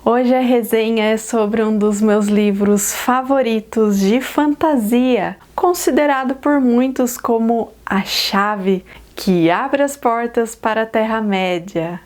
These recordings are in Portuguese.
Hoje a resenha é sobre um dos meus livros favoritos de fantasia, considerado por muitos como a chave que abre as portas para a Terra-média.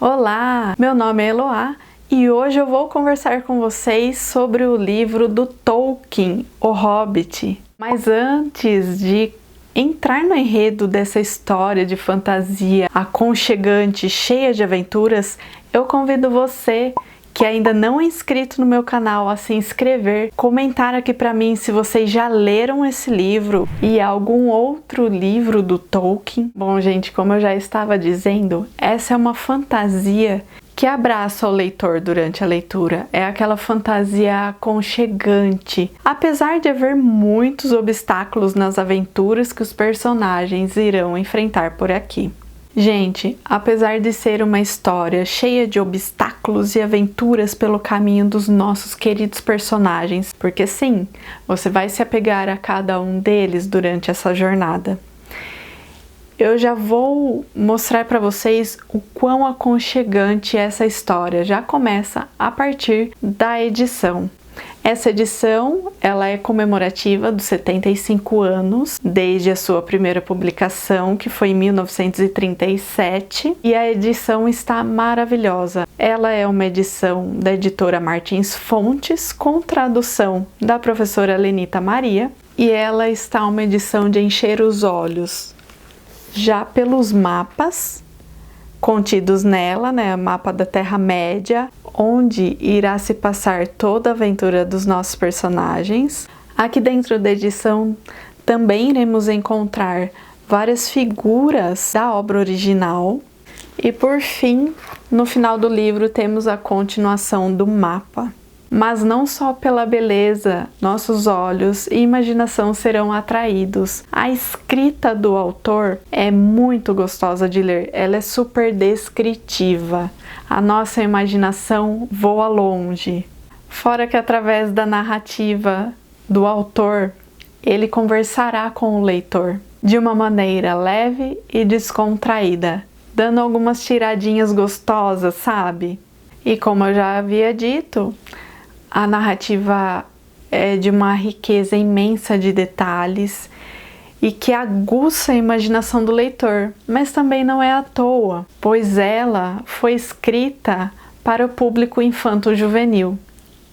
Olá, meu nome é Eloá e hoje eu vou conversar com vocês sobre o livro do Tolkien, O Hobbit. Mas antes de entrar no enredo dessa história de fantasia aconchegante, cheia de aventuras, eu convido você que ainda não é inscrito no meu canal a se inscrever, comentar aqui pra mim se vocês já leram esse livro e algum outro livro do Tolkien. Bom, gente, como eu já estava dizendo, essa é uma fantasia que abraça o leitor durante a leitura. É aquela fantasia aconchegante, apesar de haver muitos obstáculos nas aventuras que os personagens irão enfrentar por aqui. Gente, apesar de ser uma história cheia de obstáculos e aventuras pelo caminho dos nossos queridos personagens, porque sim, você vai se apegar a cada um deles durante essa jornada. Eu já vou mostrar para vocês o quão aconchegante essa história já começa a partir da edição. Essa edição, ela é comemorativa dos 75 anos, desde a sua primeira publicação, que foi em 1937, e a edição está maravilhosa. Ela é uma edição da editora Martins Fontes, com tradução da professora Lenita Maria, e ela está uma edição de encher os olhos, já pelos mapas contidos nela, né, o mapa da Terra-média, onde irá se passar toda a aventura dos nossos personagens. Aqui dentro da edição também iremos encontrar várias figuras da obra original. E por fim, no final do livro temos a continuação do mapa. Mas não só pela beleza, nossos olhos e imaginação serão atraídos. A escrita do autor é muito gostosa de ler, ela é super descritiva. A nossa imaginação voa longe. Fora que através da narrativa do autor, ele conversará com o leitor de uma maneira leve e descontraída, dando algumas tiradinhas gostosas, sabe? E como eu já havia dito, a narrativa é de uma riqueza imensa de detalhes e que aguça a imaginação do leitor, mas também não é à toa, pois ela foi escrita para o público infanto-juvenil.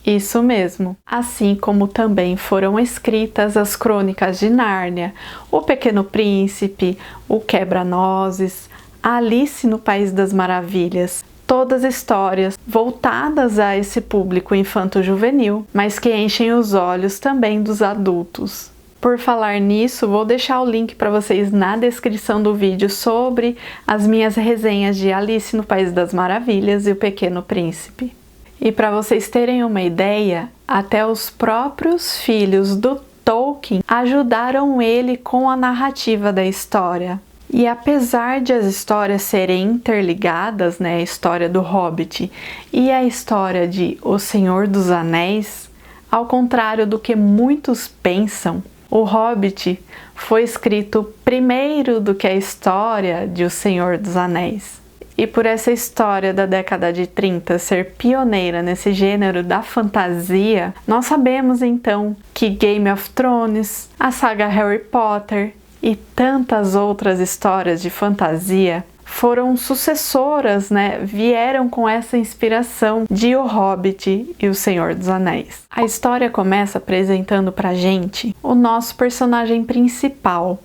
Isso mesmo, assim como também foram escritas as Crônicas de Nárnia, O Pequeno Príncipe, O Quebra-Nozes, Alice no País das Maravilhas. Todas histórias voltadas a esse público infanto-juvenil, mas que enchem os olhos também dos adultos. Por falar nisso, vou deixar o link para vocês na descrição do vídeo sobre as minhas resenhas de Alice no País das Maravilhas e O Pequeno Príncipe. E para vocês terem uma ideia, até os próprios filhos do Tolkien ajudaram ele com a narrativa da história. E apesar de as histórias serem interligadas, né, a história do Hobbit e a história de O Senhor dos Anéis, ao contrário do que muitos pensam, o Hobbit foi escrito primeiro do que a história de O Senhor dos Anéis. E por essa história da década de 30 ser pioneira nesse gênero da fantasia, nós sabemos então que Game of Thrones, a saga Harry Potter e tantas outras histórias de fantasia foram sucessoras, né? Vieram com essa inspiração de O Hobbit e O Senhor dos Anéis. A história começa apresentando pra gente o nosso personagem principal,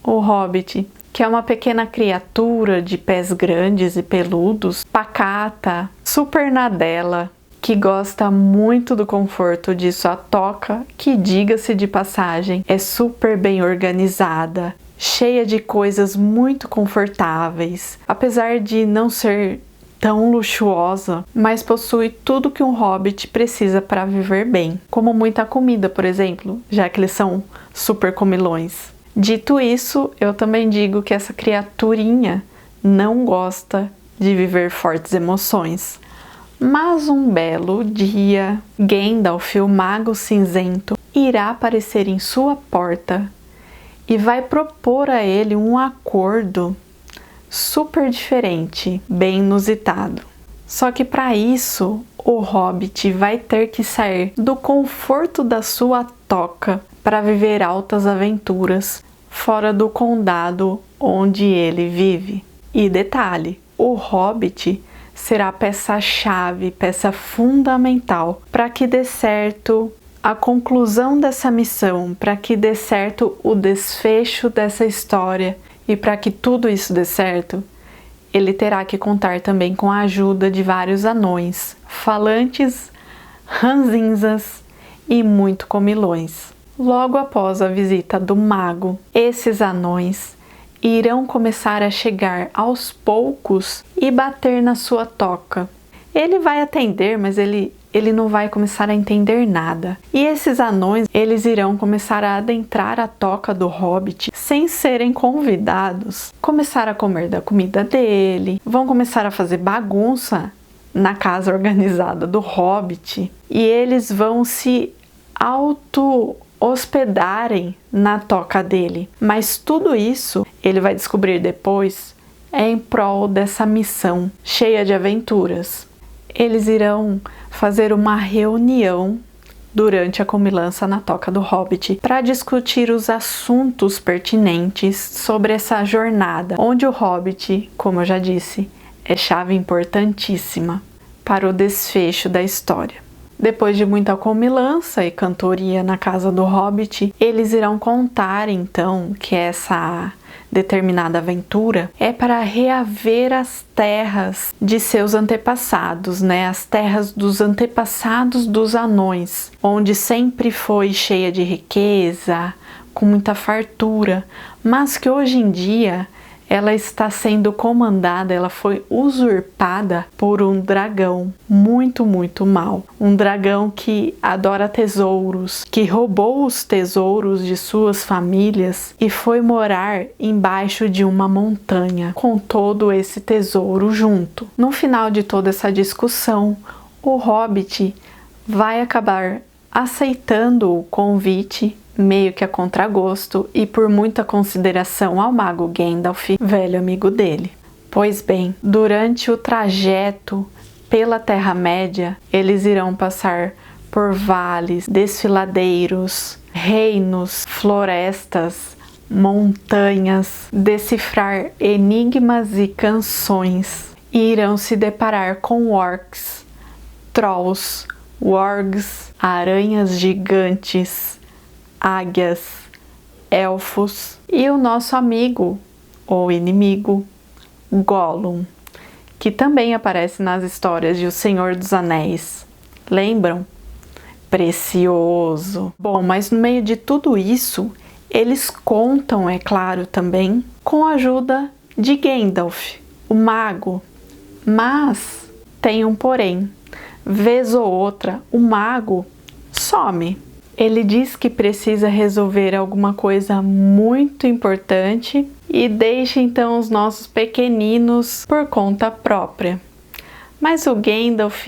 o Hobbit, que é uma pequena criatura de pés grandes e peludos, pacata, super na dela, que gosta muito do conforto de sua toca, que, diga-se de passagem, é super bem organizada, cheia de coisas muito confortáveis, apesar de não ser tão luxuosa, mas possui tudo que um hobbit precisa para viver bem, como muita comida, por exemplo, já que eles são super comilões. Dito isso, eu também digo que essa criaturinha não gosta de viver fortes emoções. Mas um belo dia, Gandalf, o Mago Cinzento, irá aparecer em sua porta e vai propor a ele um acordo super diferente, bem inusitado. Só que para isso, o Hobbit vai ter que sair do conforto da sua toca para viver altas aventuras fora do condado onde ele vive. E detalhe, o Hobbit será peça-chave, peça fundamental para que dê certo a conclusão dessa missão, para que dê certo o desfecho dessa história. E para que tudo isso dê certo, ele terá que contar também com a ajuda de vários anões, falantes, ranzinzas e muito comilões. Logo após a visita do mago, esses anões irão começar a chegar aos poucos e bater na sua toca. Ele vai atender, mas ele não vai começar a entender nada. E esses anões, eles irão começar a adentrar a toca do Hobbit sem serem convidados, começar a comer da comida dele, vão começar a fazer bagunça na casa organizada do Hobbit e eles vão se auto-hospedarem na toca dele. Mas tudo isso, ele vai descobrir depois, é em prol dessa missão cheia de aventuras. Eles irão fazer uma reunião durante a comilança na toca do Hobbit para discutir os assuntos pertinentes sobre essa jornada, onde o Hobbit, como eu já disse, é chave importantíssima para o desfecho da história. Depois de muita comilança e cantoria na casa do Hobbit, eles irão contar então que essa determinada aventura é para reaver as terras de seus antepassados, né? As terras dos antepassados dos anões, onde sempre foi cheia de riqueza, com muita fartura, mas que hoje em dia ela está sendo comandada, ela foi usurpada por um dragão muito, muito mau. Um dragão que adora tesouros, que roubou os tesouros de suas famílias e foi morar embaixo de uma montanha com todo esse tesouro junto. No final de toda essa discussão, o Hobbit vai acabar aceitando o convite, meio que a contragosto e por muita consideração ao mago Gandalf, velho amigo dele. Pois bem, durante o trajeto pela Terra-média, eles irão passar por vales, desfiladeiros, reinos, florestas, montanhas, decifrar enigmas e canções, e irão se deparar com orcs, trolls, wargs, aranhas gigantes, águias, elfos e o nosso amigo ou inimigo Gollum, que também aparece nas histórias de O Senhor dos Anéis. Lembram? Precioso! Bom, mas no meio de tudo isso, eles contam, é claro, também com a ajuda de Gandalf, o mago. Mas tem um porém. Vez ou outra, o mago some. Ele diz que precisa resolver alguma coisa muito importante e deixa então os nossos pequeninos por conta própria. Mas o Gandalf,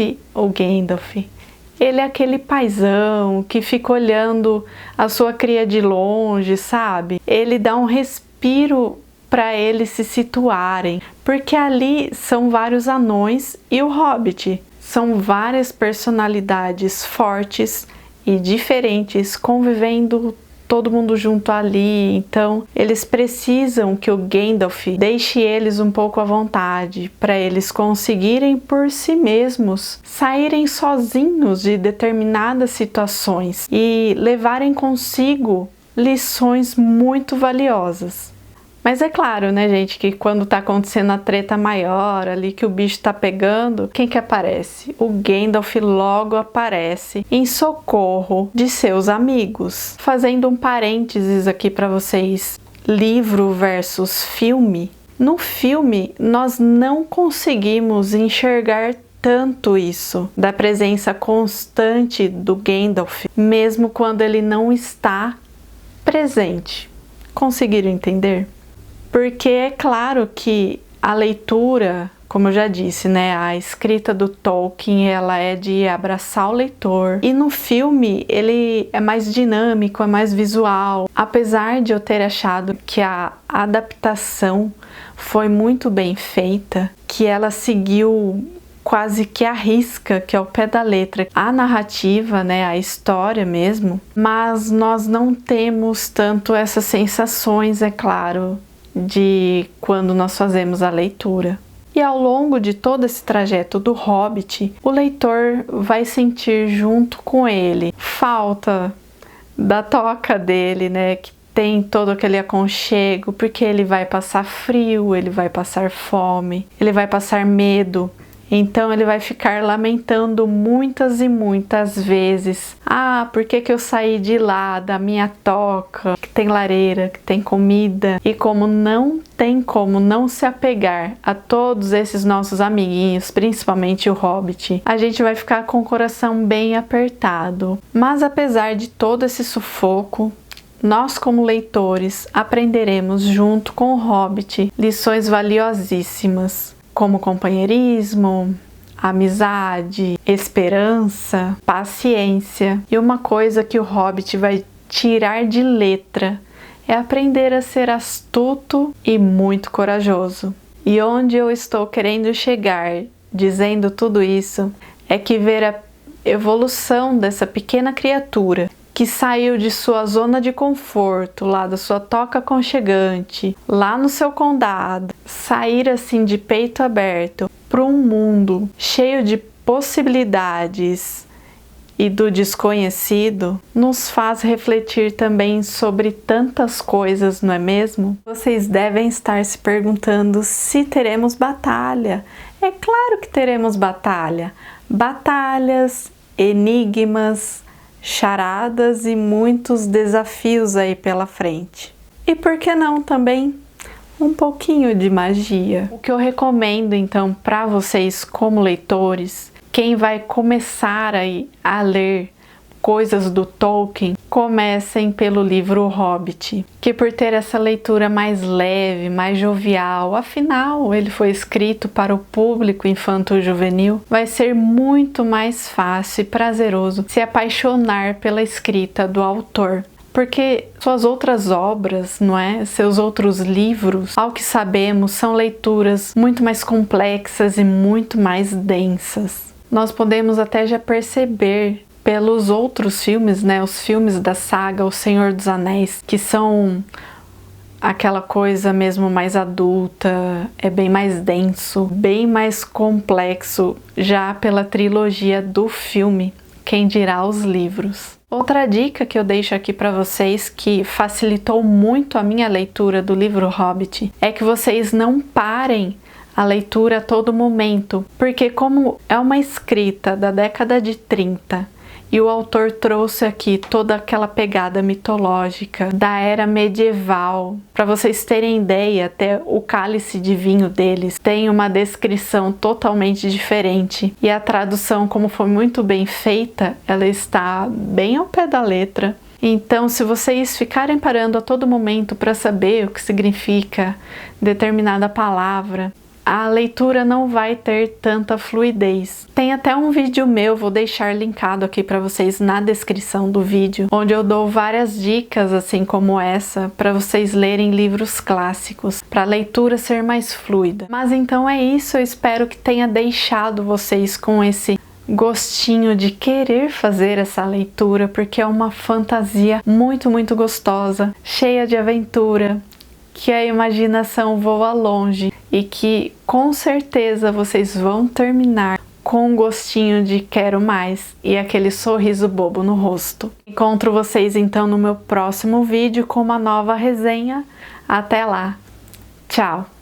ele é aquele paizão que fica olhando a sua cria de longe, sabe? Ele dá um respiro para eles se situarem, porque ali são vários anões e o Hobbit. São várias personalidades fortes e diferentes convivendo todo mundo junto ali, então eles precisam que o Gandalf deixe eles um pouco à vontade para eles conseguirem por si mesmos saírem sozinhos de determinadas situações e levarem consigo lições muito valiosas. Mas é claro, né, gente, que quando tá acontecendo a treta maior ali, que o bicho tá pegando, quem que aparece? O Gandalf logo aparece em socorro de seus amigos. Fazendo um parênteses aqui para vocês, livro versus filme. No filme, nós não conseguimos enxergar tanto isso, da presença constante do Gandalf, mesmo quando ele não está presente. Conseguiram entender? Porque é claro que A leitura, como eu já disse, né, a escrita do Tolkien, ela é de abraçar o leitor. E no filme, ele é mais dinâmico, é mais visual. Apesar de eu ter achado que a adaptação foi muito bem feita, que ela seguiu quase que à risca, que é o pé da letra, a narrativa, né, a história mesmo, mas nós não temos tanto essas sensações, é claro, de quando nós fazemos a leitura. E ao longo de todo esse trajeto do Hobbit, o leitor vai sentir junto com ele falta da toca dele, né, que tem todo aquele aconchego, porque ele vai passar frio, ele vai passar fome, ele vai passar medo. Então ele vai ficar lamentando muitas e muitas vezes. Ah, por que eu saí de lá, da minha toca, que tem lareira, que tem comida? E como não tem como não se apegar a todos esses nossos amiguinhos, principalmente o Hobbit, a gente vai ficar com o coração bem apertado. Mas apesar de todo esse sufoco, nós como leitores aprenderemos junto com o Hobbit lições valiosíssimas, como companheirismo, amizade, esperança, paciência. E uma coisa que o Hobbit vai tirar de letra é aprender a ser astuto e muito corajoso. E onde eu estou querendo chegar dizendo tudo isso é que ver a evolução dessa pequena criatura que saiu de sua zona de conforto, lá da sua toca aconchegante, lá no seu condado, sair assim de peito aberto para um mundo cheio de possibilidades e do desconhecido, nos faz refletir também sobre tantas coisas, não é mesmo? Vocês devem estar se perguntando se teremos batalha. É claro que teremos batalha. Batalhas, enigmas, charadas e muitos desafios aí pela frente. E por que não também um pouquinho de magia? O que eu recomendo então para vocês como leitores, quem vai começar aí a ler coisas do Tolkien, comecem pelo livro O Hobbit, que por ter essa leitura mais leve, mais jovial, afinal ele foi escrito para o público infanto-juvenil, vai ser muito mais fácil e prazeroso se apaixonar pela escrita do autor. Porque suas outras obras, não é? Seus outros livros, ao que sabemos, são leituras muito mais complexas e muito mais densas. Nós podemos até já perceber pelos outros filmes, né, os filmes da saga O Senhor dos Anéis, que são aquela coisa mesmo mais adulta, é bem mais denso, bem mais complexo, já pela trilogia do filme, quem dirá os livros. Outra dica que eu deixo aqui para vocês, que facilitou muito a minha leitura do livro Hobbit, é que vocês não parem a leitura a todo momento, porque como é uma escrita da década de 30, e o autor trouxe aqui toda aquela pegada mitológica da era medieval. Para vocês terem ideia, até o cálice de vinho deles tem uma descrição totalmente diferente. E a tradução, como foi muito bem feita, ela está bem ao pé da letra. Então, se vocês ficarem parando a todo momento para saber o que significa determinada palavra, a leitura não vai ter tanta fluidez. Tem até um vídeo meu, vou deixar linkado aqui para vocês na descrição do vídeo, onde eu dou várias dicas assim como essa para vocês lerem livros clássicos, para a leitura ser mais fluida. Mas então é isso, eu espero que tenha deixado vocês com esse gostinho de querer fazer essa leitura, porque é uma fantasia muito, muito gostosa, cheia de aventura, que a imaginação voa longe e que com certeza vocês vão terminar com um gostinho de quero mais e aquele sorriso bobo no rosto. Encontro vocês então no meu próximo vídeo com uma nova resenha. Até lá! Tchau!